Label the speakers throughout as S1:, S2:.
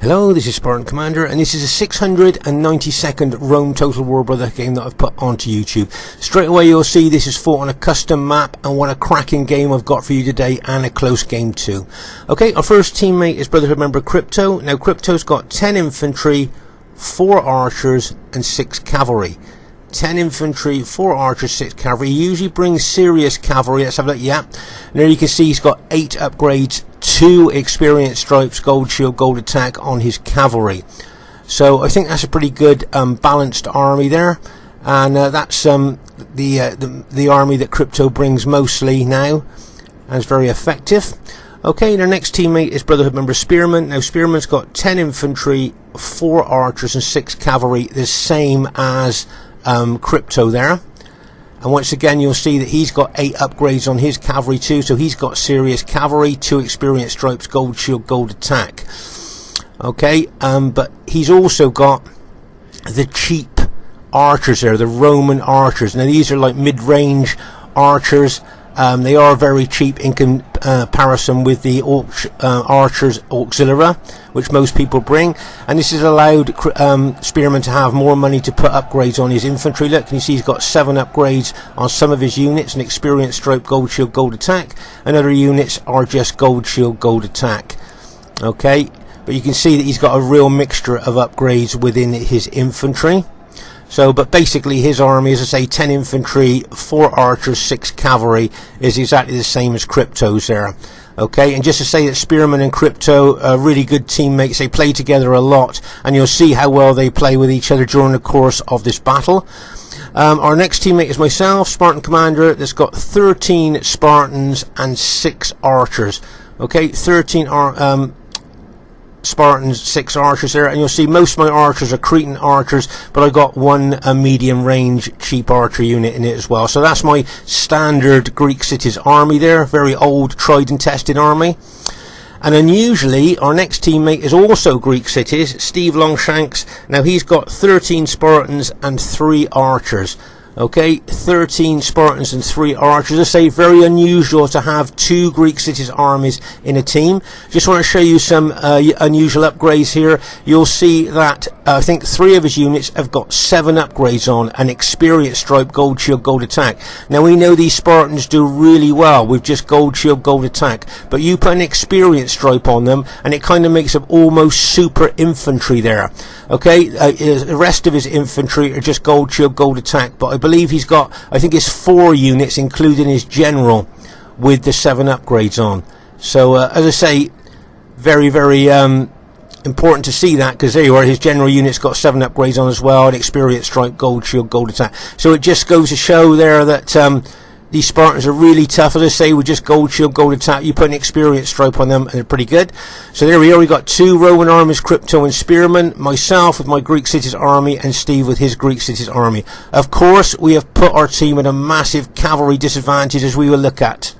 S1: Hello, this is Spartan Commander, and this is a 692nd Rome Total War Brother game that I've put onto YouTube. Straight away you'll see this is fought on a custom map, and what a cracking game I've got for you today, and a close game too. Okay, our first teammate is Brotherhood member Crypto. Now Crypto's got 10 infantry, 4 archers and 6 cavalry. 10 infantry, 4 archers, 6 cavalry. He usually brings serious cavalry. Let's have a look. Yeah, and there you can see he's got 8 upgrades, 2 experience stripes, gold shield, gold attack on his cavalry. So I think that's a pretty good balanced army there, and that's the army that Crypto brings mostly now, and it's very effective. Okay, and our next teammate is Brotherhood member Spearman. Now Spearman's got 10 infantry, 4 archers and 6 cavalry, the same as Crypto there. And once again you'll see that he's got 8 upgrades on his cavalry too, so he's got serious cavalry, 2 experience stripes, gold shield, gold attack. Okay, but he's also got the cheap archers there, the Roman archers. Now these are like mid-range archers. They are very cheap in comparison with the archers auxiliary, which most people bring, and this has allowed Spearman to have more money to put upgrades on his infantry. Look, can you see he's got 7 upgrades on some of his units, an experience stroke, gold shield, gold attack, and other units are just gold shield, gold attack. Okay, but you can see that he's got a real mixture of upgrades within his infantry. So, but basically his army, as I say, 10 infantry, 4 archers, 6 cavalry, is exactly the same as Crypto's there. Okay, and just to say that Spearman and Crypto are really good teammates. They play together a lot, and you'll see how well they play with each other during the course of this battle. Our next teammate is myself, Spartan Commander, that's got 13 Spartans and 6 archers. Okay, 13 Spartans, 6 archers there, and you'll see most of my archers are Cretan archers, but I got 1 medium range cheap archer unit in it as well. So that's my standard Greek cities army there, very old, tried and tested army. And unusually our next teammate is also Greek cities, Steve Longshanks. Now he's got 13 Spartans and 3 archers. Okay, 13 Spartans and 3 archers. I say very unusual to have 2 Greek cities armies in a team. Just want to show you some unusual upgrades here. You'll see that I think 3 of his units have got 7 upgrades on, an experience stripe, gold shield, gold attack. Now we know these Spartans do really well with just gold shield, gold attack, but you put an experience stripe on them and it kind of makes them almost super infantry there. Okay, the rest of his infantry are just gold shield, gold attack, but I believe he's got, I think it's 4 units including his general with the 7 upgrades on. So as I say, very important to see that, because there you are, his general unit's got 7 upgrades on as well, an experience stripe, gold shield, gold attack. So it just goes to show there that these Spartans are really tough. As I say, with just gold shield, gold attack, you put an experience stripe on them and they're pretty good. So there we are, we got 2 Roman armies, Crypto and Spearman, myself with my Greek cities army, and Steve with his Greek cities army. Of course, we have put our team at a massive cavalry disadvantage, as we will look at.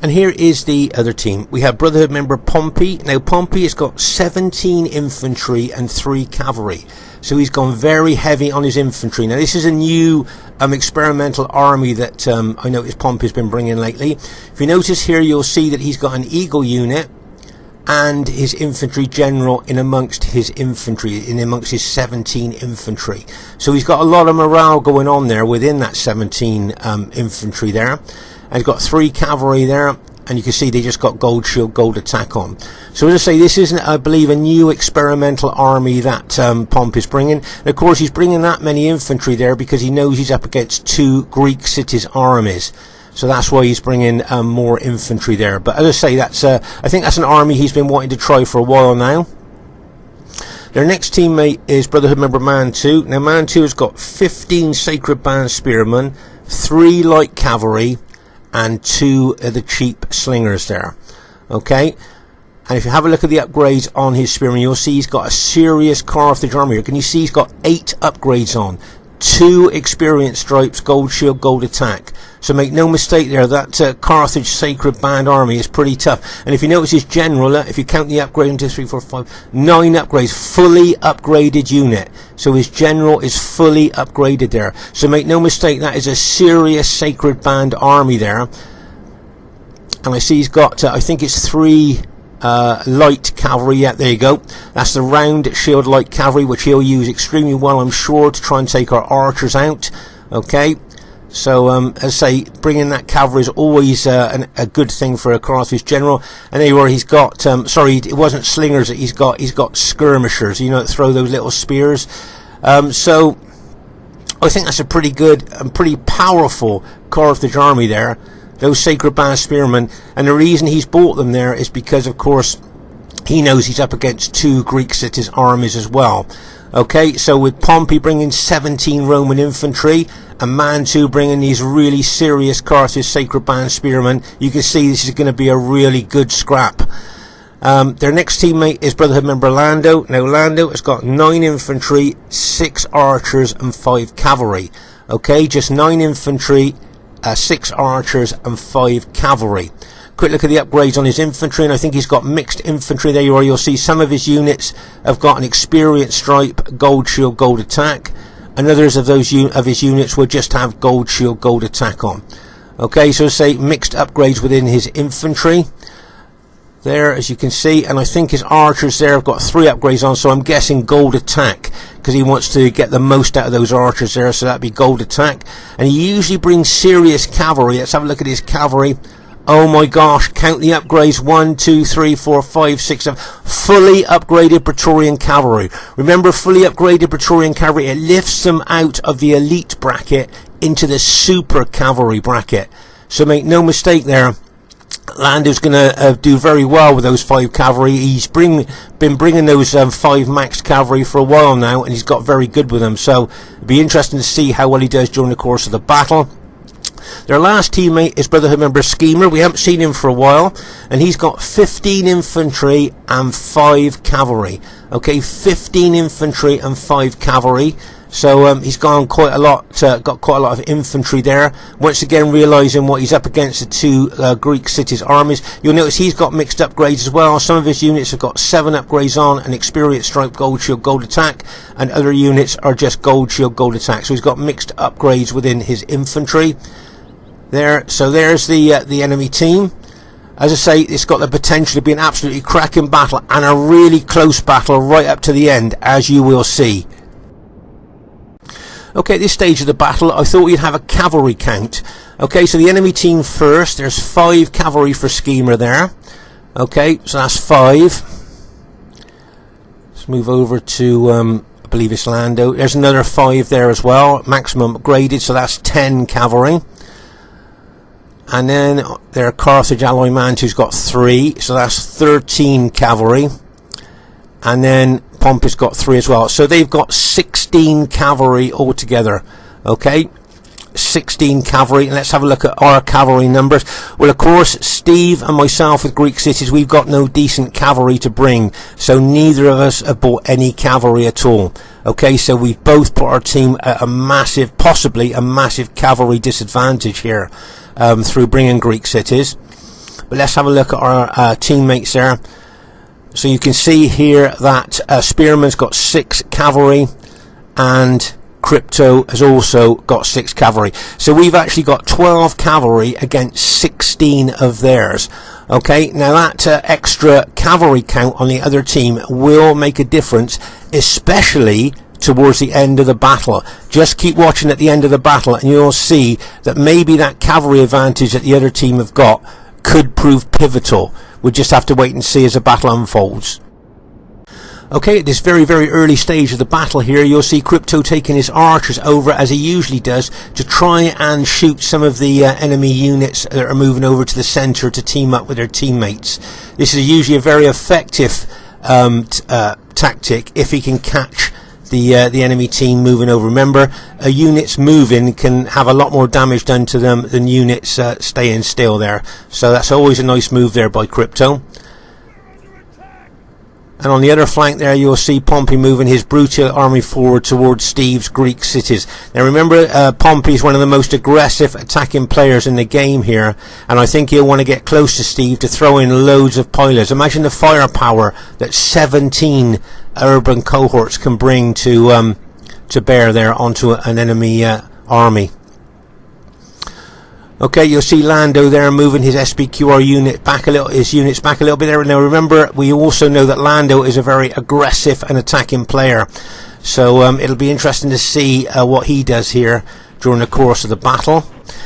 S1: And here is the other team. We have Brotherhood member Pompey. Now Pompey has got 17 infantry and 3 cavalry. So he's gone very heavy on his infantry. Now this is a new experimental army that I noticed Pompey's been bringing lately. If you notice here, you'll see that he's got an eagle unit and his infantry general in amongst his infantry, in amongst his 17 infantry. So he's got a lot of morale going on there within that 17 infantry there. And he's got 3 cavalry there, and you can see they just got gold shield, gold attack on. So as I say, this isn't, I believe, a new experimental army that Pomp is bringing. And of course he's bringing that many infantry there because he knows he's up against 2 Greek cities armies. So that's why he's bringing more infantry there. But as I say, that's I think that's an army he's been wanting to try for a while now. Their next teammate is Brotherhood member Man 2. Now Man 2 has got 15 Sacred Band Spearmen, 3 light cavalry, and 2 of the cheap slingers there. Okay, and if you have a look at the upgrades on his Spearman, you'll see he's got a serious Carthage army here. Can you see he's got 8 upgrades on, 2 experience stripes, gold shield, gold attack. So make no mistake there, that Carthage Sacred Band army is pretty tough. And if you notice his general, if you count the upgrade, 1, 2, 3, 4, 5, 9 upgrades, fully upgraded unit. So his general is fully upgraded there. So make no mistake, that is a serious Sacred Band army there. And I see he's got, I think it's 3 light cavalry. Yeah, there you go. That's the round shield light cavalry, which he'll use extremely well, I'm sure, to try and take our archers out. Okay, so as I say, bringing that cavalry is always a good thing for a Carthage general. And there you are. He's got sorry, it wasn't slingers that he's got skirmishers, you know, that throw those little spears. So I think that's a pretty good and pretty powerful Carthage army there, those Sacred Band spearmen. And the reason he's bought them there is because, of course, he knows he's up against 2 Greek cities' armies as well. Okay, so with Pompey bringing 17 Roman infantry and Mantua bringing these really serious Carthage Sacred Band spearmen, you can see this is going to be a really good scrap. Their next teammate is Brotherhood member Lando. Now Lando has got 9 infantry, 6 archers and 5 cavalry. Okay, just 9 infantry, 6 archers and 5 cavalry. Quick look at the upgrades on his infantry, and I think he's got mixed infantry. There you are. You'll see some of his units have got an experience stripe, gold shield, gold attack, and others of those of his units will just have gold shield, gold attack on. Okay, so say mixed upgrades within his infantry there, as you can see, and I think his archers there have got 3 upgrades on, so I'm guessing gold attack, because he wants to get the most out of those archers there, so that'd be gold attack. And he usually brings serious cavalry. Let's have a look at his cavalry. Oh my gosh, count the upgrades. 1, 2, 3, 4, 5, 6, 7. Fully upgraded Praetorian cavalry. Remember, fully upgraded Praetorian cavalry, it lifts them out of the elite bracket into the super cavalry bracket. So make no mistake there, Lando's going to do very well with those 5 cavalry. He's been bringing those 5 maxed cavalry for a while now, and he's got very good with them. So it'll be interesting to see how well he does during the course of the battle. Their last teammate is Brotherhood member Schemer. We haven't seen him for a while, and he's got 15 infantry and 5 cavalry. Okay, 15 infantry and 5 cavalry. So he's gone quite a lot, got quite a lot of infantry there. Once again, realising what he's up against, the 2 Greek cities' armies. You'll notice he's got mixed upgrades as well. Some of his units have got 7 upgrades on, an experience stripe, gold shield, gold attack, and other units are just gold shield, gold attack. So he's got mixed upgrades within his infantry there. So there's the enemy team. As I say, it's got the potential to be an absolutely cracking battle, and a really close battle right up to the end, as you will see. Okay, at this stage of the battle, I thought we'd have a cavalry count. Okay, so the enemy team first, there's 5 cavalry for Schemer there. Okay, so that's 5. Let's move over to, I believe it's Lando. There's another 5 there as well, maximum upgraded, so that's 10 cavalry. And then their Carthage ally man who's got 3, so that's 13 cavalry. And then Pompey's got 3 as well, so they've got 16 cavalry altogether. Okay, 16 cavalry. And let's have a look at our cavalry numbers. Well, of course, Steve and myself with Greek cities, we've got no decent cavalry to bring, so neither of us have bought any cavalry at all. Okay, so we've both put our team at a massive, possibly a massive cavalry disadvantage here through bringing Greek cities. But let's have a look at our teammates there. So you can see here that Spearman's got 6 cavalry, and Crypto has also got 6 cavalry. So we've actually got 12 cavalry against 16 of theirs. Okay, now that extra cavalry count on the other team will make a difference, especially towards the end of the battle. Just keep watching at the end of the battle, and you'll see that maybe that cavalry advantage that the other team have got could prove pivotal. We'll just have to wait and see as the battle unfolds. Okay, at this very, very early stage of the battle here, you'll see Crypto taking his archers over, as he usually does, to try and shoot some of the enemy units that are moving over to the centre to team up with their teammates. This is usually a very effective tactic if he can catch the enemy team moving over. Remember, units moving can have a lot more damage done to them than units staying still there. So that's always a nice move there by Crypto. And on the other flank there, you'll see Pompey moving his brutal army forward towards Steve's Greek cities. Now remember, Pompey is one of the most aggressive attacking players in the game here, and I think he'll want to get close to Steve to throw in loads of pilers. Imagine the firepower that 17 urban cohorts can bring to bear there onto an enemy army. Okay, you'll see Lando there moving his SBQR unit back a little, his units back a little bit there. Now remember, we also know that Lando is a very aggressive and attacking player, so it'll be interesting to see what he does here during the course of the battle.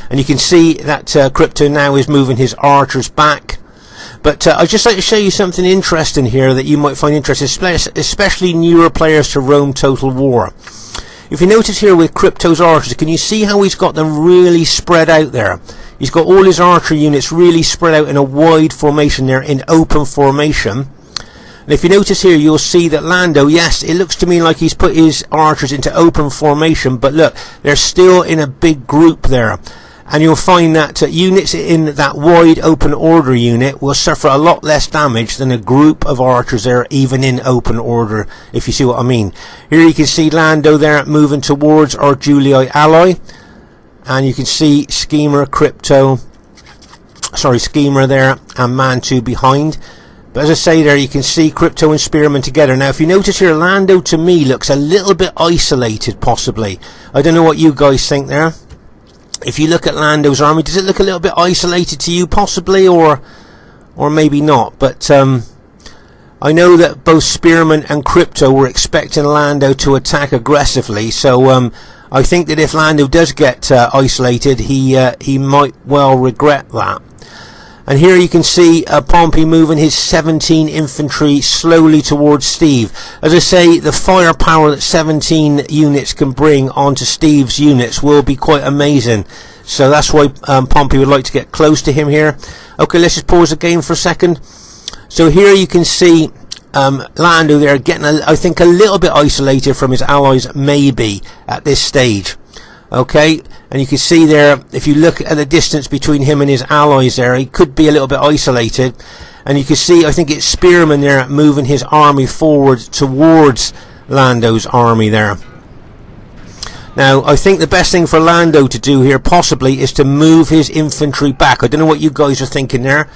S1: And you can see that Crypto now is moving his archers back. But I'd just like to show you something interesting here that you might find interesting, especially newer players to Rome Total War. If you notice here with Crypto's archers, can you see how he's got them really spread out there? He's got all his archer units really spread out in a wide formation there, in open formation. And if you notice here, you'll see that Lando, yes, it looks to me like he's put his archers into open formation, but look, they're still in a big group there. And you'll find that units in that wide open order unit will suffer a lot less damage than a group of archers there, even in open order, if you see what I mean. Here you can see Lando there moving towards our Julii ally. And you can see Schemer there, and Mantu behind. But as I say there, you can see Crypto and Spearman together. Now if you notice here, Lando to me looks a little bit isolated, possibly. I don't know what you guys think there. If you look at Lando's army, does it look a little bit isolated to you, possibly, or maybe not? But I know that both Spearman and Crypto were expecting Lando to attack aggressively, so I think that if Lando does get isolated, he might well regret that. And here you can see Pompey moving his 17 infantry slowly towards Steve. As I say, the firepower that 17 units can bring onto Steve's units will be quite amazing. So that's why Pompey would like to get close to him here. Okay, let's just pause the game for a second. So here you can see Lando there getting, I think, a little bit isolated from his allies, maybe, at this stage. Okay, and you can see there, if you look at the distance between him and his allies there, he could be a little bit isolated. And you can see, I think it's Spearman there moving his army forward towards Lando's army there. Now, I think the best thing for Lando to do here, possibly, is to move his infantry back. I don't know what you guys are thinking there.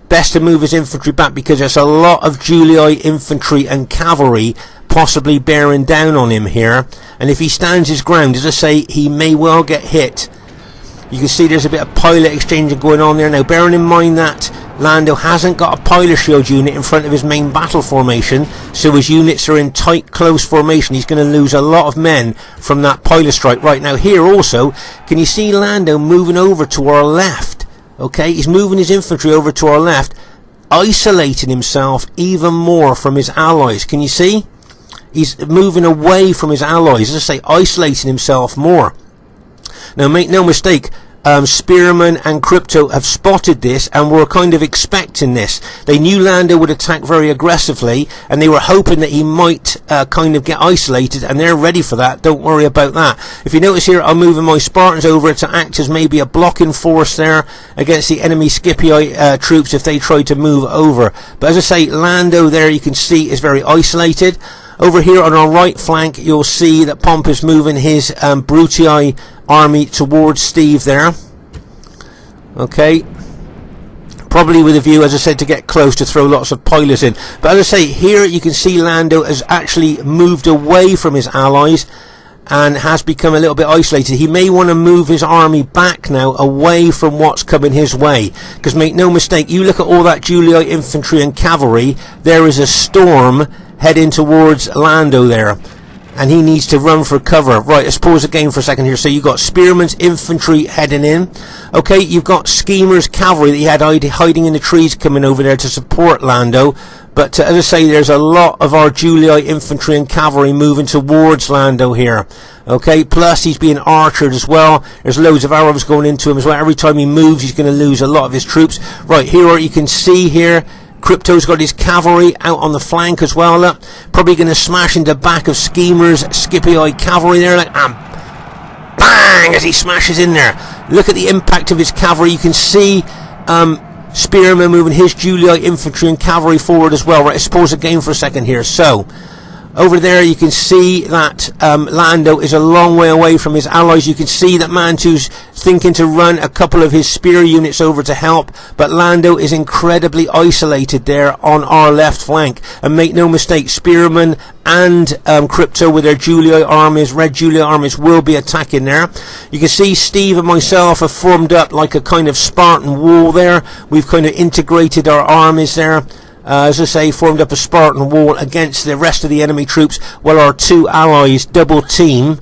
S1: Best to move his infantry back, because there's a lot of Julii infantry and cavalry possibly bearing down on him here, and if he stands his ground, as I say, he may well get hit. You can see there's a bit of pilot exchanging going on there. Now bearing in mind that Lando hasn't got a pilot shield unit in front of his main battle formation, so his units are in tight close formation, he's going to lose a lot of men from that pilot strike. Right, now here also, can you see Lando moving over to our left? Okay, he's moving his infantry over to our left, isolating himself even more from his allies. Can you see? He's moving away from his allies, as I say, isolating himself more. Now make no mistake, Spearman and Crypto have spotted this and were kind of expecting this. They knew Lando would attack very aggressively, and they were hoping that he might kind of get isolated, and they're ready for that. Don't worry about that. If you notice here, I'm moving my Spartans over to act as maybe a blocking force there against the enemy Scipii troops if they try to move over. But as I say, Lando there, you can see, is very isolated. Over here on our right flank, you'll see that Pompey's moving his Brutii army towards Steve there. Okay. Probably with a view, as I said, to get close, to throw lots of pilots in. But as I say, here you can see Lando has actually moved away from his allies and has become a little bit isolated. He may want to move his army back now, away from what's coming his way. Because make no mistake, you look at all that Julii infantry and cavalry, there is a storm heading towards Lando there, and he needs to run for cover. Right, let's pause the game for a second here. So you've got Spearman's infantry heading in. Okay, you've got Schemer's cavalry that he had hiding in the trees coming over there to support Lando. But as I say, there's a lot of our Julii infantry and cavalry moving towards Lando here. Okay, plus he's being archered as well. There's loads of arrows going into him as well. Every time he moves, he's going to lose a lot of his troops. Right, here you can see here, Crypto's got his cavalry out on the flank as well. Look, probably going to smash into the back of Schemer's Scipii cavalry there, like, and bang, as he smashes in there. Look at the impact of his cavalry. You can see Spearman moving his Julii infantry and cavalry forward as well. Right, let's pause the game for a second here. So Over there you can see that Lando is a long way away from his allies. You can see that Mantu's thinking to run a couple of his spear units over to help, but Lando is incredibly isolated there on our left flank. And make no mistake, Spearman and Crypto with their Julii armies, red Julii armies, will be attacking there. You can see Steve and myself have formed up like a kind of Spartan wall there. We've kind of integrated our armies there. As I say, formed up a Spartan wall against the rest of the enemy troops, while our two allies double team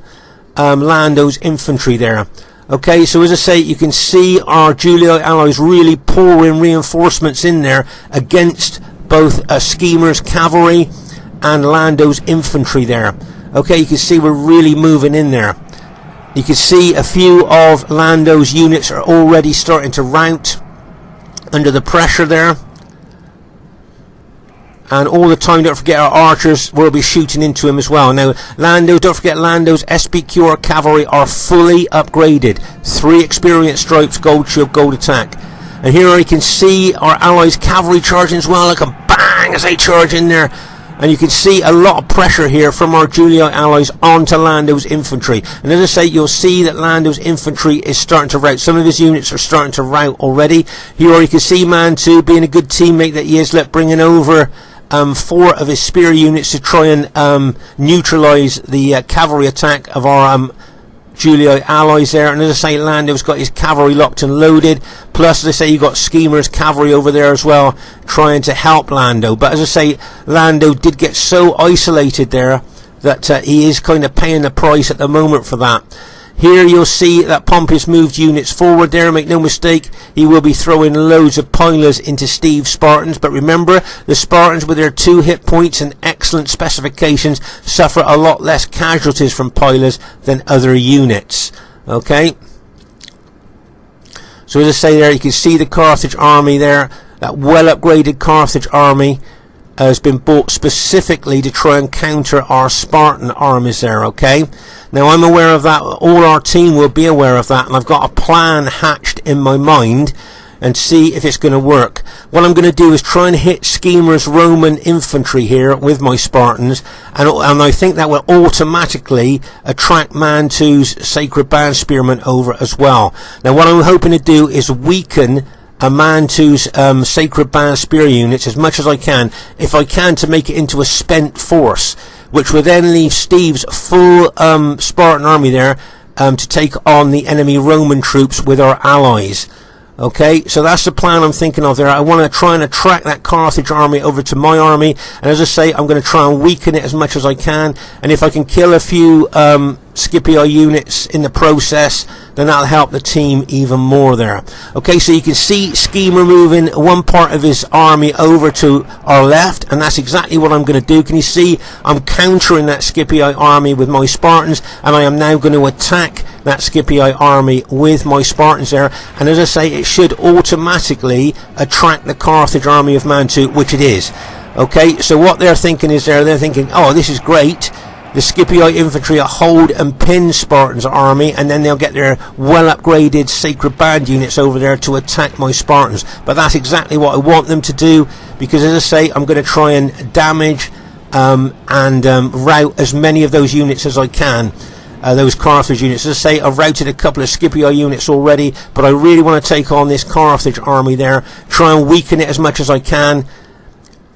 S1: Lando's infantry there. Okay, so as I say, you can see our Julii allies really pouring reinforcements in there against both Schemer's cavalry and Lando's infantry there. Okay, you can see we're really moving in there. You can see a few of Lando's units are already starting to rout under the pressure there. And all the time, don't forget, our archers will be shooting into him as well. Now, Lando, don't forget, Lando's SPQR cavalry are fully upgraded. 3 experience stripes, gold shield, gold attack. And here you can see our allies' cavalry charging as well. Like a bang as they charge in there. And you can see a lot of pressure here from our Julii allies onto Lando's infantry. And as I say, you'll see that Lando's infantry is starting to rout. Some of his units are starting to rout already. Here you can see Mantu, being a good teammate that he is, bringing over 4 of his spear units to try and neutralise the cavalry attack of our Julii allies there. And as I say, Lando's got his cavalry locked and loaded. Plus, as I say, you got Schemer's cavalry over there as well, trying to help Lando. But as I say, Lando did get so isolated there that he is kind of paying the price at the moment for that. Here you'll see that Pompey's moved units forward there. Make no mistake, he will be throwing loads of pilers into Steve's Spartans. But remember, the Spartans with their 2 hit points and excellent specifications suffer a lot less casualties from pilers than other units. Okay? So as I say there, you can see the Carthage army there. That well upgraded Carthage army has been bought specifically to try and counter our Spartan armies there, okay? Now, I'm aware of that. All our team will be aware of that, and I've got a plan hatched in my mind and see if it's going to work. What I'm going to do is try and hit Schemer's Roman infantry here with my Spartans, and I think that will automatically attract Mantu's Sacred Band Spearmen over as well. Now, what I'm hoping to do is weaken a Mantu's Sacred Band Spear units as much as I can, if I can, to make it into a spent force, which will then leave Steve's full Spartan army there to take on the enemy Roman troops with our allies. Okay, so that's the plan I'm thinking of there. I want to try and attract that Carthage army over to my army, and as I say, I'm going to try and weaken it as much as I can, and if I can kill a few Scipii units in the process, then that'll help the team even more there. Okay, so you can see Schemer moving one part of his army over to our left, and that's exactly what I'm going to do. Can you see I'm countering that Scipii army with my Spartans, and I am now going to attack that Scipii army with my Spartans there, and as I say, it should automatically attract the Carthage army of Mantu, which it is. Okay, so what they're thinking is they're thinking, oh, this is great. The Scipii infantry will hold and pin Spartan's army, and then they'll get their well upgraded Sacred Band units over there to attack my Spartans. But that's exactly what I want them to do, because as I say, I'm going to try and damage and rout as many of those units as I can. Those Carthage units. As I say, I've routed a couple of Scipii units already, but I really want to take on this Carthage army there, try and weaken it as much as I can.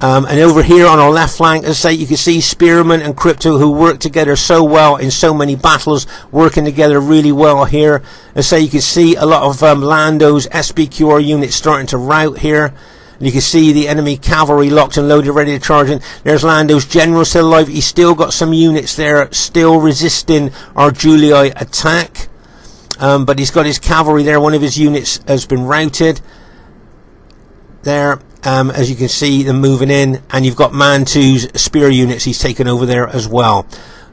S1: And over here on our left flank, as I say, you can see Spearman and Crypto, who work together so well in so many battles, working together really well here. As I say, you can see a lot of Lando's SPQR units starting to rout here. And you can see the enemy cavalry locked and loaded, ready to charge in. There's Lando's general still alive. He's still got some units there, still resisting our Julii attack. But he's got his cavalry there. One of his units has been routed. There. As you can see them moving in, and you've got Mantu's spear units he's taken over there as well.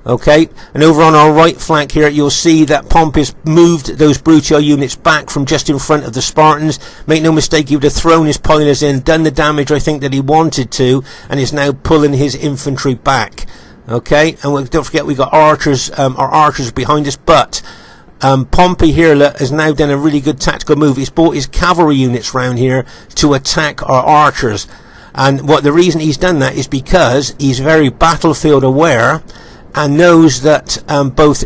S1: Okay, and over on our right flank here, you'll see that Pompey's moved those Brutii units back from just in front of the Spartans. Make no mistake, he would have thrown his pilers in, done the damage I think that he wanted to, and is now pulling his infantry back. Okay, and don't forget, we got archers, our archers behind us, but Pompey here has now done a really good tactical move. He's brought his cavalry units round here to attack our archers. And what the reason he's done that is because he's very battlefield aware and knows that both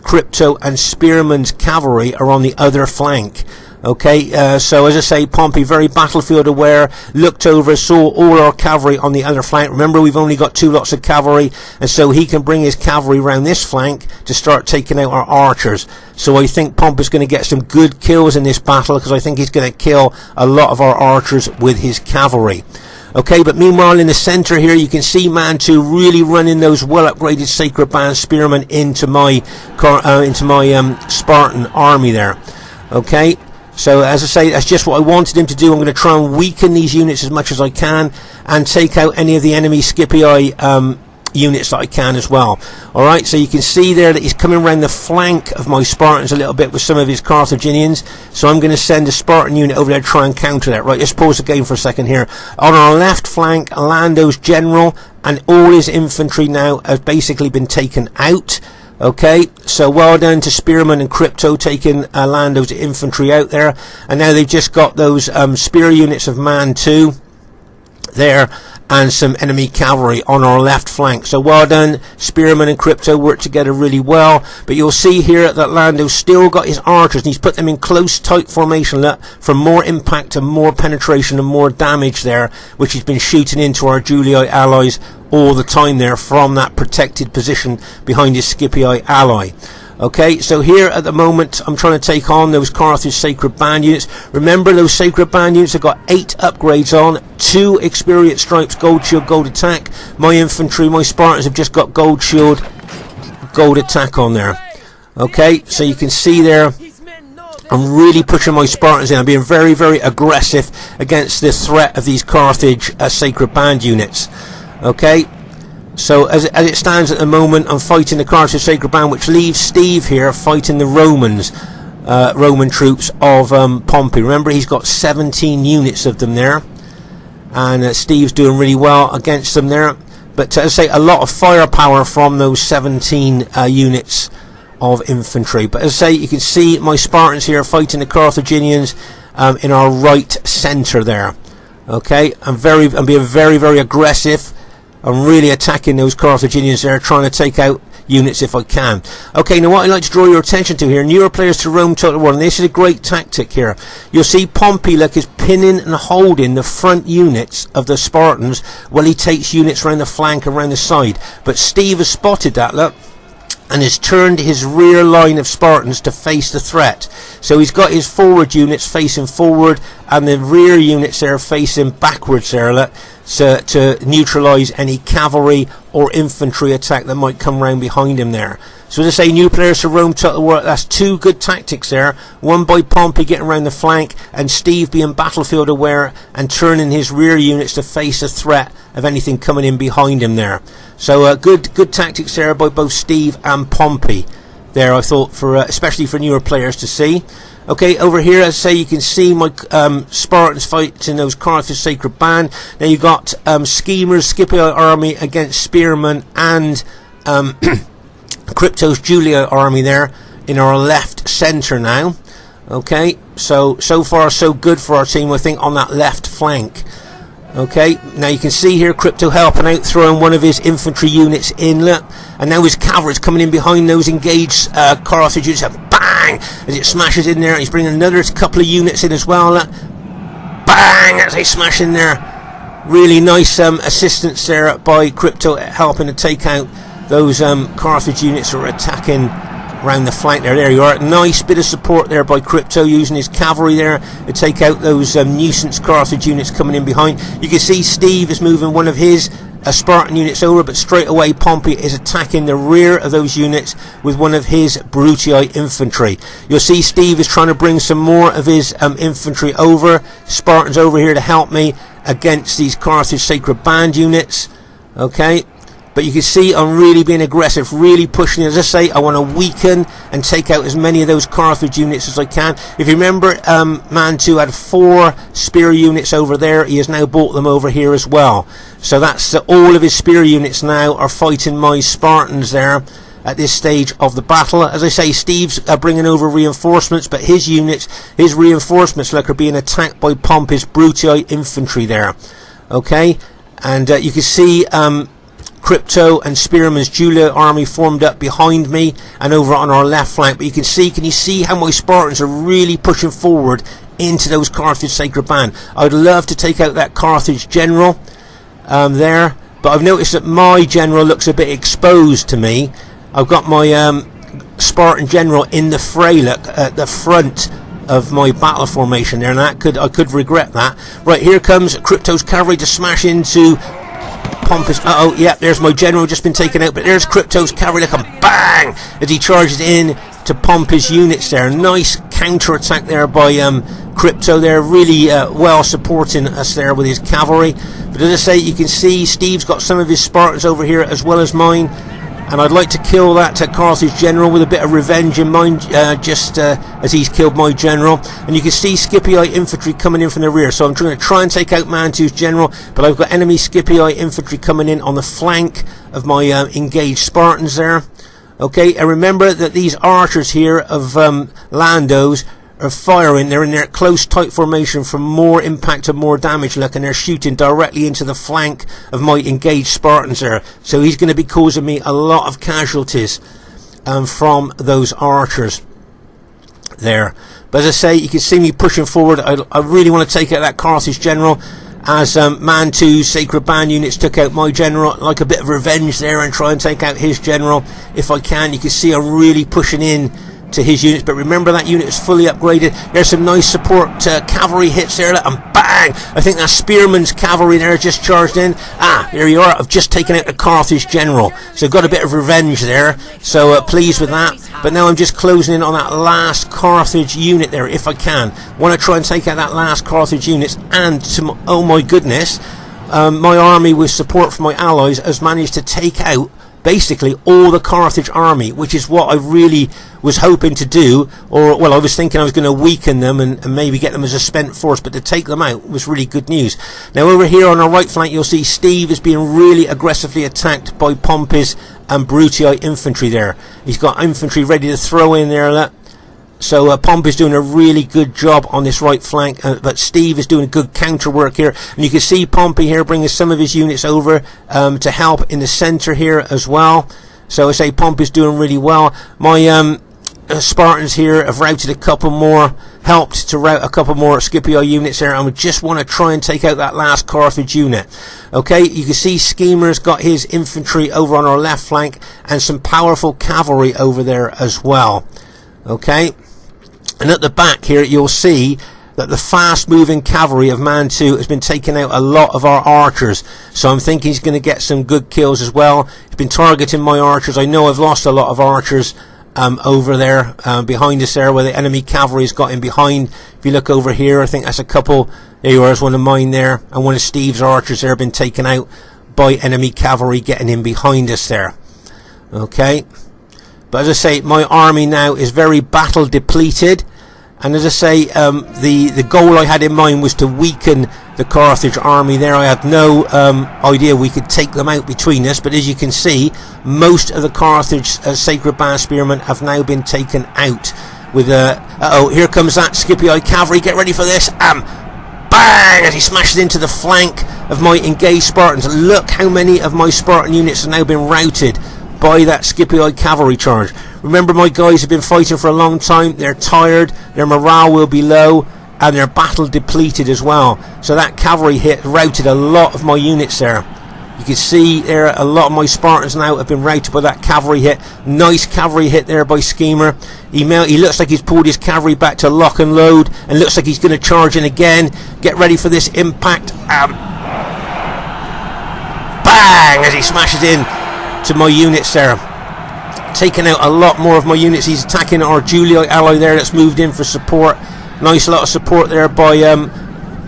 S1: Crypto and Spearman's cavalry are on the other flank. Okay, so as I say, Pompey, very battlefield aware, looked over, saw all our cavalry on the other flank. Remember, we've only got 2 lots of cavalry, and so he can bring his cavalry around this flank to start taking out our archers. So I think Pompey's going to get some good kills in this battle, because I think he's going to kill a lot of our archers with his cavalry. Okay, but meanwhile in the center here you can see Man 2 really running those well upgraded Sacred Band Spearmen into my Spartan army there. Okay, so as I say, that's just what I wanted him to do. I'm going to try and weaken these units as much as I can and take out any of the enemy Scipii units that I can as well. Alright, so you can see there that he's coming around the flank of my Spartans a little bit with some of his Carthaginians, so I'm going to send a Spartan unit over there to try and counter that. Right, let's pause the game for a second here. On our left flank, Lando's general and all his infantry now have basically been taken out. Okay, so well done to Spearman and Crypto taking Lando's infantry out there, and now they've just got those spear units of Man 2 there and some enemy cavalry on our left flank. So well done, Spearman and Crypto worked together really well. But you'll see here that Lando's still got his archers and he's put them in close tight formation, look, for more impact and more penetration and more damage there, which he's been shooting into our Julii allies all the time there from that protected position behind his Scipii ally. Okay, so here at the moment I'm trying to take on those Carthage Sacred Band units. Remember, those Sacred Band units have got 8 upgrades on, 2 experience stripes, gold shield, gold attack. My infantry, my Spartans have just got gold shield, gold attack on there. Okay, so you can see there I'm really pushing my Spartans in. I'm being very, very aggressive against the threat of these Carthage Sacred Band units. Okay, so as it stands at the moment, I'm fighting the Carthage Sacred Band, which leaves Steve here fighting the Romans, Roman troops of Pompey. Remember, he's got 17 units of them there, and Steve's doing really well against them there. But as I say, a lot of firepower from those 17 units of infantry. But as I say, you can see my Spartans here fighting the Carthaginians in our right centre there. Okay, I'm being very, very aggressive. I'm really attacking those Carthaginians there, trying to take out units if I can. Okay, now what I'd like to draw your attention to here, newer players to Rome Total War, and this is a great tactic here. You'll see Pompey, look, is pinning and holding the front units of the Spartans while he takes units around the flank, around the side. But Steve has spotted that, look, and has turned his rear line of Spartans to face the threat. So he's got his forward units facing forward and the rear units there facing backwards there, look, to neutralise any cavalry or infantry attack that might come round behind him there. So as I say, new players to Rome Total War, that's 2 good tactics there. One by Pompey getting around the flank and Steve being battlefield aware and turning his rear units to face the threat of anything coming in behind him there. So good tactics there by both Steve and Pompey there, I thought, for especially for newer players to see. Okay, over here, as I say, you can see my Spartans fighting those Carthage Sacred Band. Now you've got Schemers, Scipii army against Spearmen and Crypto's Julii army there in our left centre now. Okay, so far so good for our team, I think, on that left flank. Okay, now you can see here Crypto helping out, throwing one of his infantry units in, look, and now his cavalry's coming in behind those engaged Carthage units, and bang, as it smashes in there. He's bringing another couple of units in as well, look, bang, as they smash in there. Really nice assistance there by Crypto, helping to take out those Carthage units that are attacking around the flank there. There you are. Nice bit of support there by Crypto, using his cavalry there to take out those nuisance Carthage units coming in behind. You can see Steve is moving one of his Spartan units over, but straight away Pompey is attacking the rear of those units with one of his Brutii infantry. You'll see Steve is trying to bring some more of his infantry over, Spartans over here to help me against these Carthage Sacred Band units. Okay, but you can see I'm really being aggressive, really pushing it. As I say, I want to weaken and take out as many of those Carthage units as I can. If you remember, Man 2 had 4 spear units over there. He has now brought them over here as well. So that's all of his spear units now are fighting my Spartans there at this stage of the battle. As I say, Steve's bringing over reinforcements, but his units, his reinforcements, like, are being attacked by Pompey's Brutii infantry there. Okay, and you can see Crypto and Spearman's Julia army formed up behind me and over on our left flank. But you can see how my Spartans are really pushing forward into those Carthage Sacred Band. I'd love to take out that Carthage general there, but I've noticed that my general looks a bit exposed to me. I've got my Spartan general in the fray, look, at the front of my battle formation there, and I could regret that. Right, here comes Crypto's cavalry to smash into Pompous. Uh-oh, yeah, there's my general just been taken out, but there's Crypto's cavalry, look, and bang, as he charges in to Pompous units there. Nice counter attack there by Crypto there, really well supporting us there with his cavalry. But as I say, you can see Steve's got some of his Spartans over here as well as mine, and I'd like to kill that Carthage general with a bit of revenge in mind, just as he's killed my general. And you can see Scipii infantry coming in from the rear, so I'm going to try and take out Mantu's general, but I've got enemy Scipii infantry coming in on the flank of my engaged Spartans there. Okay, and remember that these archers here of Lando's are firing. They're in their close tight formation for more impact and more damage, look, and they're shooting directly into the flank of my engaged Spartans there. So he's going to be causing me a lot of casualties from those archers there. But as I say, you can see me pushing forward. I really want to take out that Carthage general, as Mantu's Sacred Band units took out my general. Like a bit of revenge there and try and take out his general if I can. You can see I'm really pushing in to his units, but remember that unit is fully upgraded. There's some nice support cavalry hits there, and bang, I think that Spearman's cavalry there just charged in. There you are. I've just taken out the Carthage general, so I've got a bit of revenge there, so pleased with that. But now I'm just closing in on that last Carthage unit there if I can. Want to try and take out that last Carthage unit, and oh my goodness, my army with support from my allies has managed to take out basically all the Carthage army, which is what I really was hoping to do. Or, well, I was thinking I was going to weaken them and maybe get them as a spent force, but to take them out was really good news. Now over here on our right flank, you'll see Steve is being really aggressively attacked by Pompey's and Brutii infantry there. He's got infantry ready to throw in there, look. So Pompey's doing a really good job on this right flank, but Steve is doing good counter work here. And you can see Pompey here bringing some of his units over to help in the centre here as well. So I say Pompey's doing really well. My Spartans here have routed a couple more, helped to rout a couple more Scipii units there, and we just want to try and take out that last Carthage unit. Okay, you can see Schemer's got his infantry over on our left flank and some powerful cavalry over there as well. Okay. And at the back here, you'll see that the fast-moving cavalry of Mantu has been taking out a lot of our archers. So I'm thinking he's going to get some good kills as well. He's been targeting my archers. I know I've lost a lot of archers over there behind us there, where the enemy cavalry's got in behind. If you look over here, I think that's a couple. There you are, there's one of mine there. And one of Steve's archers there have been taken out by enemy cavalry getting in behind us there. Okay. But as I say, my army now is very battle depleted. And as I say, the goal I had in mind was to weaken the Carthage army there. I had no idea we could take them out between us. But as you can see, most of the Carthage Sacred Band Spearmen have now been taken out. With here comes that Scipii cavalry. Get ready for this. Bang! As he smashes into the flank of my engaged Spartans. Look how many of my Spartan units have now been routed by that Scipii cavalry charge. Remember, my guys have been fighting for a long time. They're tired, their morale will be low, and they're battle depleted as well. So that cavalry hit routed a lot of my units there. You can see there a lot of my Spartans now have been routed by that cavalry hit. Nice cavalry hit there by Schemer. He looks like he's pulled his cavalry back to lock and load, and looks like he's going to charge in again. Get ready for this impact. Bang! As he smashes in to my units there, taking out a lot more of my units. He's attacking our Julii ally there that's moved in for support. Nice lot of support there by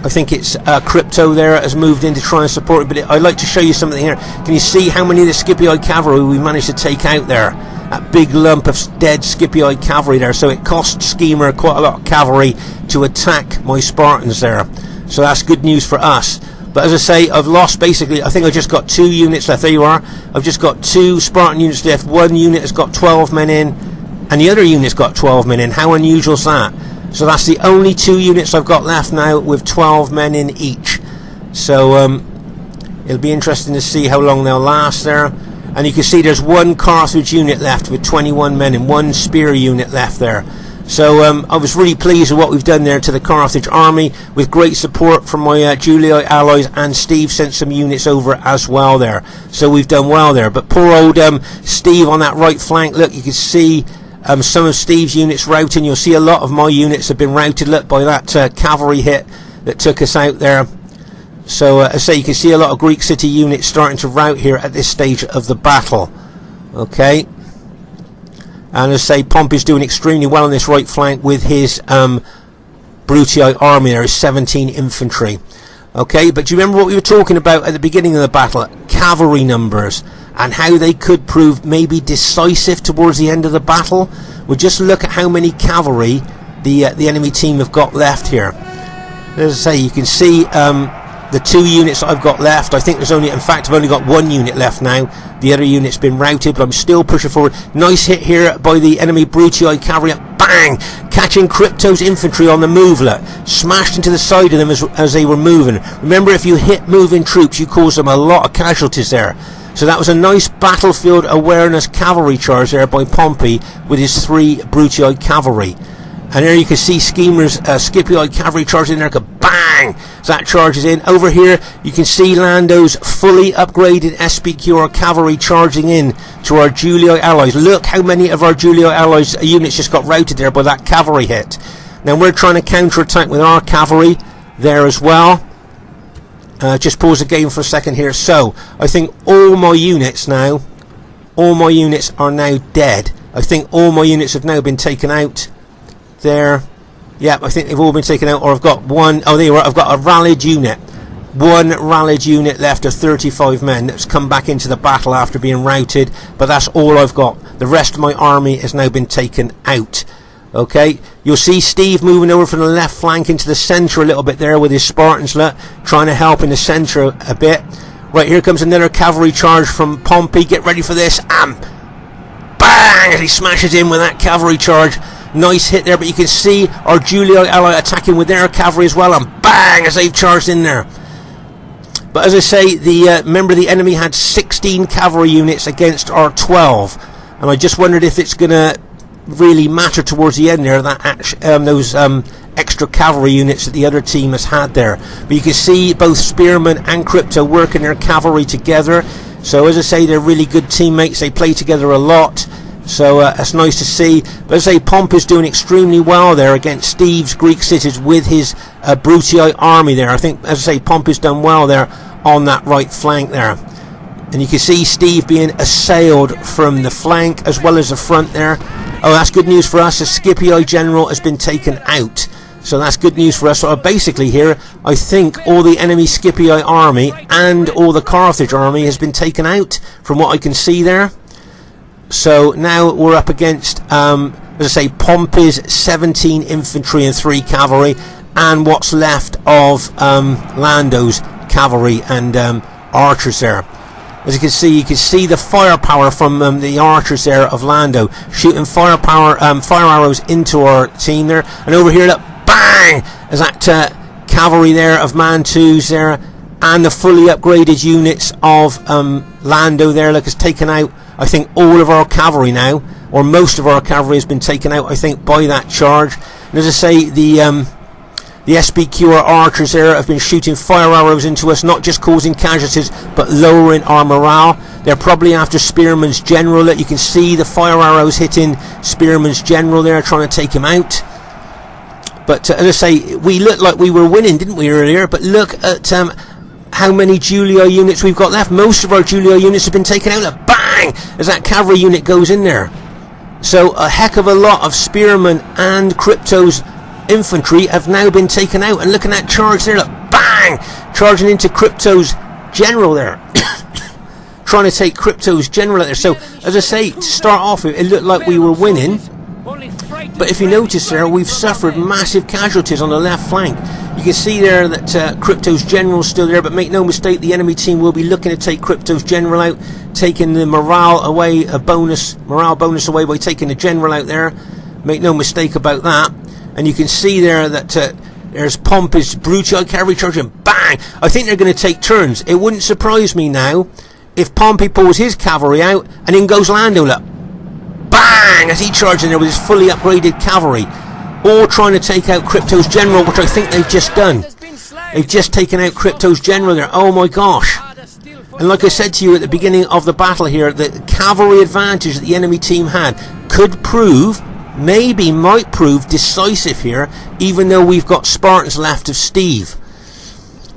S1: I think it's Crypto there has moved in to try and support it. But I'd like to show you something here. Can you see how many of the Scipii cavalry we managed to take out there? That big lump of dead Scipii cavalry there. So it cost Schemer quite a lot of cavalry to attack my Spartans there. So that's good news for us. But as I say, I've lost basically, I think I've just got 2 units left. There you are. I've just got 2 Spartan units left. One unit has got 12 men in, and the other unit's got 12 men in. How unusual is that? So that's the only 2 units I've got left now with 12 men in each. So It'll be interesting to see how long they'll last there. And you can see there's one Carthage unit left with 21 men and one spear unit left there. So I was really pleased with what we've done there to the Carthage army, with great support from my Julii allies, and Steve sent some units over as well there. So we've done well there. But poor old Steve on that right flank, look, you can see some of Steve's units routing. You'll see a lot of my units have been routed, look, by that cavalry hit that took us out there. So as I say, you can see a lot of Greek city units starting to rout here at this stage of the battle. Okay. And as I say, Pompey's doing extremely well on this right flank with his Brutii army there, his 17 infantry. Okay, but do you remember what we were talking about at the beginning of the battle? Cavalry numbers, and how they could prove maybe decisive towards the end of the battle. Well, just look at how many cavalry the enemy team have got left here. As I say, you can see the 2 units that I've got left. I think there's only, in fact, I've only got 1 unit left now. The other unit's been routed, but I'm still pushing forward. Nice hit here by the enemy Brutii cavalry. Bang! Catching Crypto's infantry on the move, look. Smashed into the side of them as they were moving. Remember, if you hit moving troops, you cause them a lot of casualties there. So that was a nice battlefield awareness cavalry charge there by Pompey with his 3 Brutii cavalry. And there you can see Schemers, Scipii cavalry charging there. Bang! As that charges in. Over here, you can see Lando's fully upgraded SPQR cavalry charging in to our Julii allies. Look how many of our Julii allies units just got routed there by that cavalry hit. Now we're trying to counter-attack with our cavalry there as well. Just pause the game for a second here. So, I think all my units are now dead. I think all my units have now been taken out. There, yeah, I think they've all been taken out, or I've got one. Oh, there you are. I've got a rallied unit, 1 rallied unit left of 35 men that's come back into the battle after being routed, but that's all I've got. The rest of my army has now been taken out. Okay, you'll see Steve moving over from the left flank into the centre a little bit there with his Spartans, trying to help in the centre a bit. Right, here comes another cavalry charge from Pompey. Get ready for this. Bang! As he smashes in with that cavalry charge. Nice hit there, but you can see our Julii ally attacking with their cavalry as well, and bang, as they've charged in there. But as I say, remember the enemy had 16 cavalry units against our 12, and I just wondered if it's going to really matter towards the end there, that those extra cavalry units that the other team has had there. But you can see both Spearman and Crypto working their cavalry together. So as I say, they're really good teammates. They play together a lot. So that's nice to see. But as I say, Pompey's doing extremely well there against Steve's Greek cities with his Brutii army there. I think, as I say, Pompey's done well there on that right flank there. And you can see Steve being assailed from the flank as well as the front there. Oh, that's good news for us. The Scipii general has been taken out. So that's good news for us. So basically here, I think all the enemy Scipii army and all the Carthage army has been taken out from what I can see there. So now we're up against, as I say, Pompey's 17 infantry and 3 cavalry, and what's left of Lando's cavalry and archers there. As you can see the firepower from the archers there of Lando, shooting fire arrows into our team there. And over here, look, bang! As that cavalry there of Mantus there, and the fully upgraded units of Lando there, look, has taken out, I think, all of our cavalry now, or most of our cavalry has been taken out, I think, by that charge. And as I say, the SPQR archers there have been shooting fire arrows into us, not just causing casualties, but lowering our morale. They're probably after Spearman's general. You can see the fire arrows hitting Spearman's general there, trying to take him out. But as I say, we looked like we were winning, didn't we, earlier? But look at how many Julii units we've got left. Most of our Julii units have been taken out. Look, bang! As that cavalry unit goes in there. So a heck of a lot of Spearman and Crypto's infantry have now been taken out. And look at that charge there. Look, bang! Charging into Crypto's general there. Trying to take Crypto's general out there. So, as I say, to start off with, it looked like we were winning. But if you notice there, we've suffered massive casualties on the left flank. You can see there that Crypto's general's still there, but make no mistake, the enemy team will be looking to take Crypto's general out, taking the morale away, morale bonus away by taking the general out there. Make no mistake about that. And you can see there that There's Pompey's Brutii cavalry charging. Bang! I think they're going to take turns. It wouldn't surprise me now if Pompey pulls his cavalry out and in goes Lando. Look. Bang! As he charges in there with his fully upgraded cavalry. All trying to take out Crypto's general, which I think they've just done. They've just taken out Crypto's general there. Oh my gosh. And like I said to you at the beginning of the battle here, the cavalry advantage that the enemy team had could prove, maybe might prove decisive here, even though we've got Spartans left of Steve.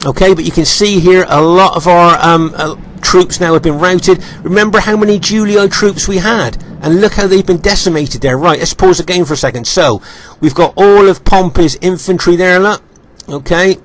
S1: Okay, but you can see here a lot of our troops now have been routed. Remember how many Julii troops we had, and look how they've been decimated there. Right, let's pause the game for a second. So we've got all of Pompey's infantry there, look. Okay,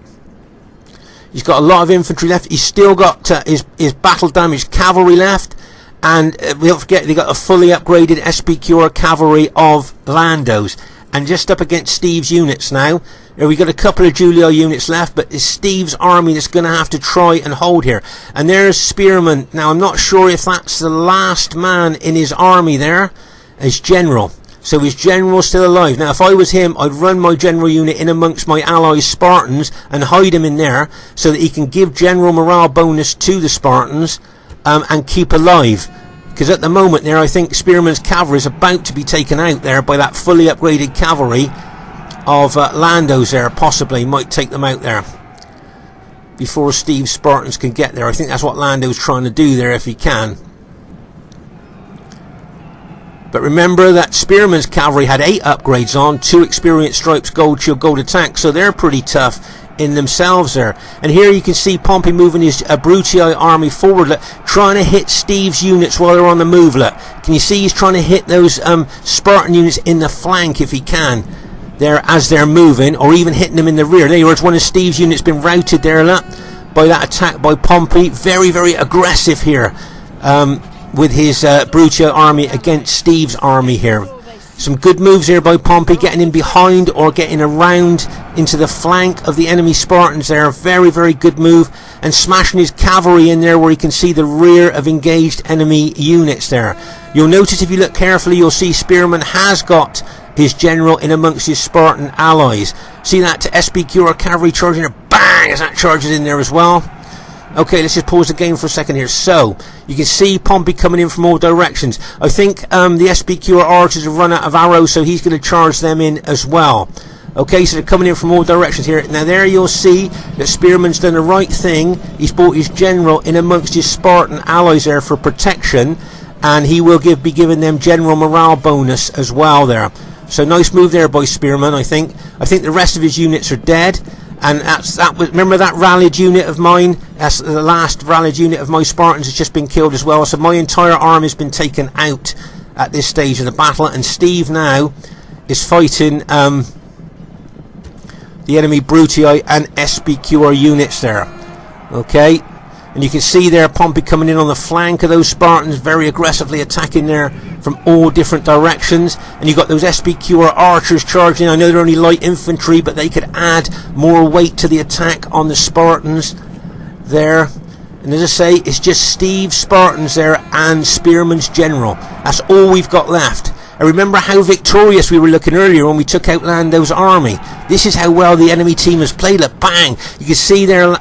S1: he's got a lot of infantry left. He's still got his battle damaged cavalry left, and we don't forget they got a fully upgraded SPQR cavalry of Landos. And just up against Steve's units now. We've got a couple of Julii units left, but it's Steve's army that's going to have to try and hold here. And there's Spearman. Now, I'm not sure if that's the last man in his army there. His general. So his general's still alive. Now, if I was him, I'd run my general unit in amongst my allies, Spartans, and hide him in there so that he can give general morale bonus to the Spartans and keep alive. Because at the moment there, I think Spearman's cavalry is about to be taken out there by that fully upgraded cavalry of Landos there. Possibly might take them out there before Steve's Spartans can get there. I think that's what Lando's trying to do there if he can. But remember that Spearman's cavalry had 8 upgrades on, 2 experience stripes, gold shield, gold attack, so they're pretty tough in themselves there. And here you can see Pompey moving his Brutii army forward, look, trying to hit Steve's units while they're on the move. Look, can you see he's trying to hit those Spartan units in the flank if he can there as they're moving, or even hitting them in the rear. There, one of Steve's units been routed there, look, by that attack by Pompey. Very, very aggressive here with his Brutii army against Steve's army here. Some good moves here by Pompey, getting in behind or getting around into the flank of the enemy Spartans there. Very, very good move. And smashing his cavalry in there where you can see the rear of engaged enemy units there. You'll notice if you look carefully, you'll see Spearman has got his general in amongst his Spartan allies. See that SPQR cavalry charging there? Bang! As that charges in there as well. Okay, let's just pause the game for a second here. So, you can see Pompey coming in from all directions. I think the SPQR archers have run out of arrows, so he's going to charge them in as well. Okay, so they're coming in from all directions here. Now there you'll see that Spearman's done the right thing. He's brought his general in amongst his Spartan allies there for protection, and he will be giving them general morale bonus as well there. So nice move there by Spearman, I think. I think the rest of his units are dead. And remember that rallied unit of mine? That's the last rallied unit of my Spartans has just been killed as well. So my entire army has been taken out at this stage of the battle. And Steve now is fighting the enemy Brutii and SPQR units there. Okay. And you can see there Pompey coming in on the flank of those Spartans, very aggressively attacking there from all different directions. And you've got those SPQR archers charging. I know they're only light infantry, but they could add more weight to the attack on the Spartans there. And as I say, it's just Steve's Spartans there and Spearman's general. That's all we've got left. And remember how victorious we were looking earlier when we took out Lando's army. This is how well the enemy team has played. Look, bang! You can see there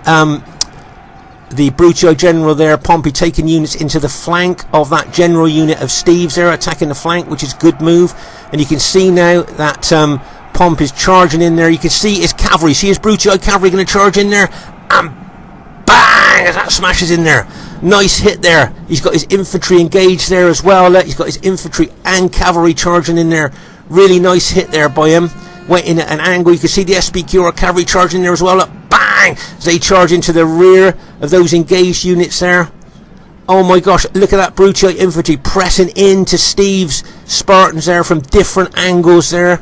S1: the Brutii general there, Pompey taking units into the flank of that general unit of Steve's there, attacking the flank, which is good move. And you can see now that Pompey's charging in there. You can see his cavalry. See his Brutii cavalry going to charge in there, and bang! As that smashes in there. Nice hit there. He's got his infantry engaged there as well. He's got his infantry and cavalry charging in there. Really nice hit there by him. Went in at an angle. You can see the SPQR cavalry charging there as well. Look, bang! As they charge into the rear of those engaged units there. Oh my gosh, look at that Brutii infantry pressing into Steve's Spartans there from different angles there.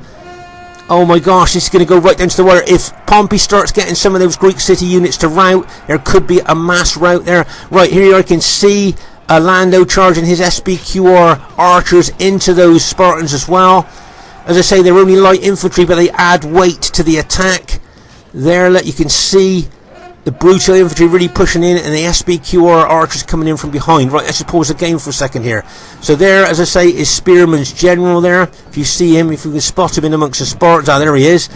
S1: Oh my gosh, this is going to go right down to the wire. If Pompey starts getting some of those Greek city units to rout, there could be a mass rout there. Right here I can see Lando charging his SPQR archers into those Spartans as well. As I say, they're only light infantry, but they add weight to the attack. There, you can see the Brutii infantry really pushing in, and the SPQR archers coming in from behind. Right, let's just pause the game for a second here. So there, as I say, is Spearman's general there. If you see him, if you can spot him in amongst the Spartans, there he is.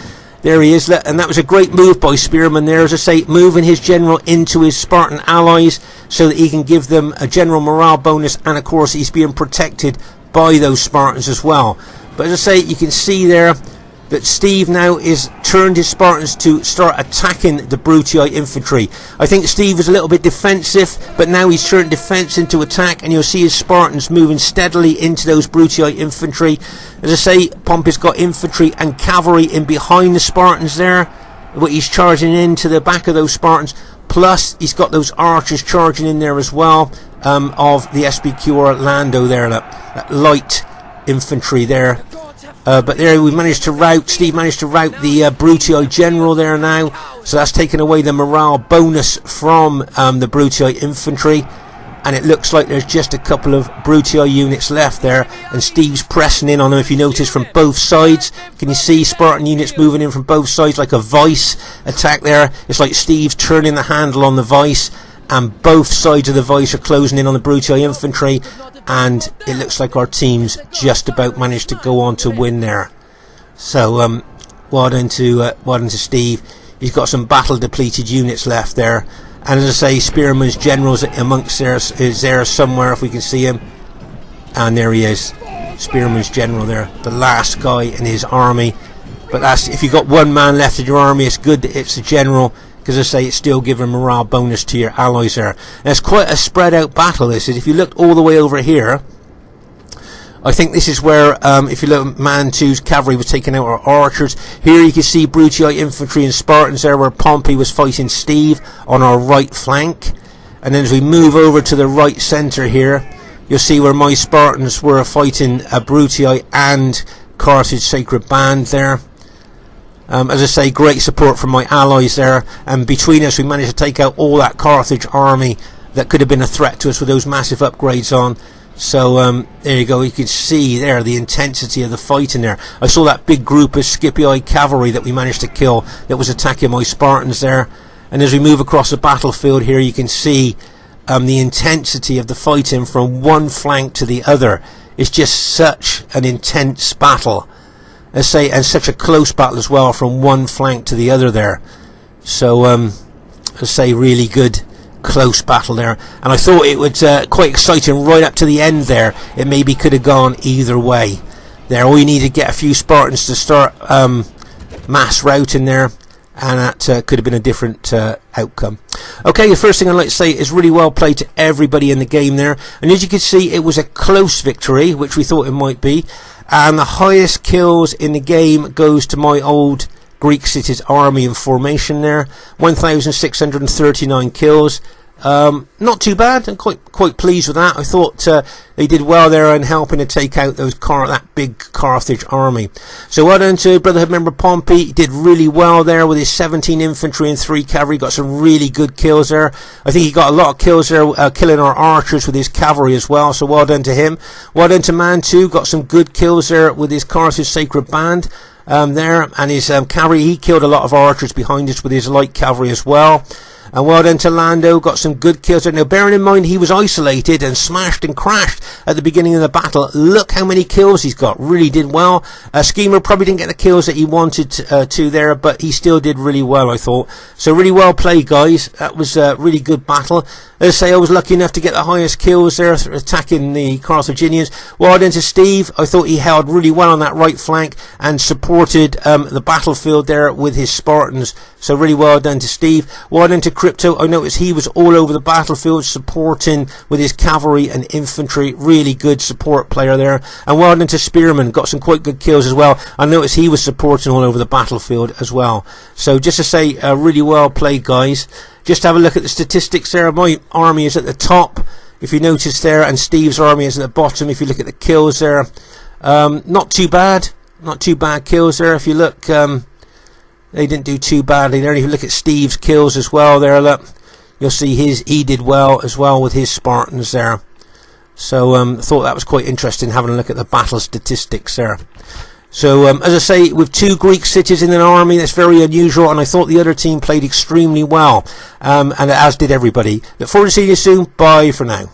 S1: There he is, and that was a great move by Spearman there, as I say, moving his general into his Spartan allies so that he can give them a general morale bonus, and of course he's being protected by those Spartans as well. But as I say, you can see there that Steve now is turned his Spartans to start attacking the Brutii infantry. I think Steve was a little bit defensive, but now he's turned defense into attack, and you'll see his Spartans moving steadily into those Brutii infantry. As I say, Pompey's got infantry and cavalry in behind the Spartans there, but he's charging into the back of those Spartans. Plus, he's got those archers charging in there as well, of the SBQR Lando there, that light infantry there. But there we managed to rout, Steve managed to rout the Brutii general there now, so that's taken away the morale bonus from the Brutii infantry, and it looks like there's just a couple of Brutii units left there, and Steve's pressing in on them, if you notice, from both sides. Can you see Spartan units moving in from both sides like a vice attack there? It's like Steve's turning the handle on the vice, and both sides of the vice are closing in on the Brutii infantry, and it looks like our team's just about managed to go on to win there. So well done to Steve. He's got some battle depleted units left there, and as I say, Spearman's generals amongst there is there somewhere, if we can see him, and there he is, Spearman's general there, the last guy in his army. But that's, if you've got one man left in your army, it's good that it's the general, because I say it's still giving morale bonus to your allies there. And it's quite a spread out battle, this is. If you look all the way over here, I think this is where, if you look at Man 2's cavalry was taking out our archers. Here you can see Brutii infantry and Spartans there, where Pompey was fighting Steve on our right flank. And then as we move over to the right centre here, you'll see where my Spartans were fighting Brutii and Carthage Sacred Band there. As I say, great support from my allies there, and between us we managed to take out all that Carthage army that could have been a threat to us with those massive upgrades on. So there you go, you can see there the intensity of the fight in there. I saw that big group of Scipii cavalry that we managed to kill that was attacking my Spartans there, and as we move across the battlefield here, you can see the intensity of the fighting from one flank to the other. It's just such an intense battle, let's say, and such a close battle as well from one flank to the other there. So let's say really good close battle there, and I thought it was quite exciting right up to the end there. It maybe could have gone either way there. All you need to get a few Spartans to start mass routing there, and that could have been a different outcome. Okay, the first thing I'd like to say is really well played to everybody in the game there, and as you can see, it was a close victory, which we thought it might be, and the highest kills in the game goes to my old Greek city's army in formation there, 1,639 kills. Not too bad. I'm quite pleased with that. I thought they did well there in helping to take out that big Carthage army. So well done to Brotherhood member Pompey. He did really well there with his 17 infantry and 3 cavalry. Got some really good kills there. I think he got a lot of kills there, killing our archers with his cavalry as well. So well done to him. Well done to Man 2. Got some good kills there with his Carthage Sacred Band there, and his cavalry. He killed a lot of archers behind us with his light cavalry as well. And well done to Lando, got some good kills there. Now bearing in mind he was isolated and smashed and crashed at the beginning of the battle, look how many kills he's got, really did well. Schemer probably didn't get the kills that he wanted to there, but he still did really well, I thought. So really well played, guys. That was a really good battle. As I say, I was lucky enough to get the highest kills there attacking the Carthaginians. Well done to Steve. I thought he held really well on that right flank and supported the battlefield there with his Spartans. So really well done to Steve. Well done to Crypto. I noticed he was all over the battlefield supporting with his cavalry and infantry. Really good support player there. And well done to Spearman. Got some quite good kills as well. I noticed he was supporting all over the battlefield as well. So just to say, really well played, guys. Just have a look at the statistics there. My army is at the top, if you notice there, and Steve's army is at the bottom. If you look at the kills there, not too bad kills there. If you look, they didn't do too badly there. And if you look at Steve's kills as well there, look, you'll see he did well as well with his Spartans there. So I thought that was quite interesting, having a look at the battle statistics there. So as I say, with 2 Greek cities in an army, that's very unusual, and I thought the other team played extremely well, and as did everybody. Look forward to seeing you soon. Bye for now.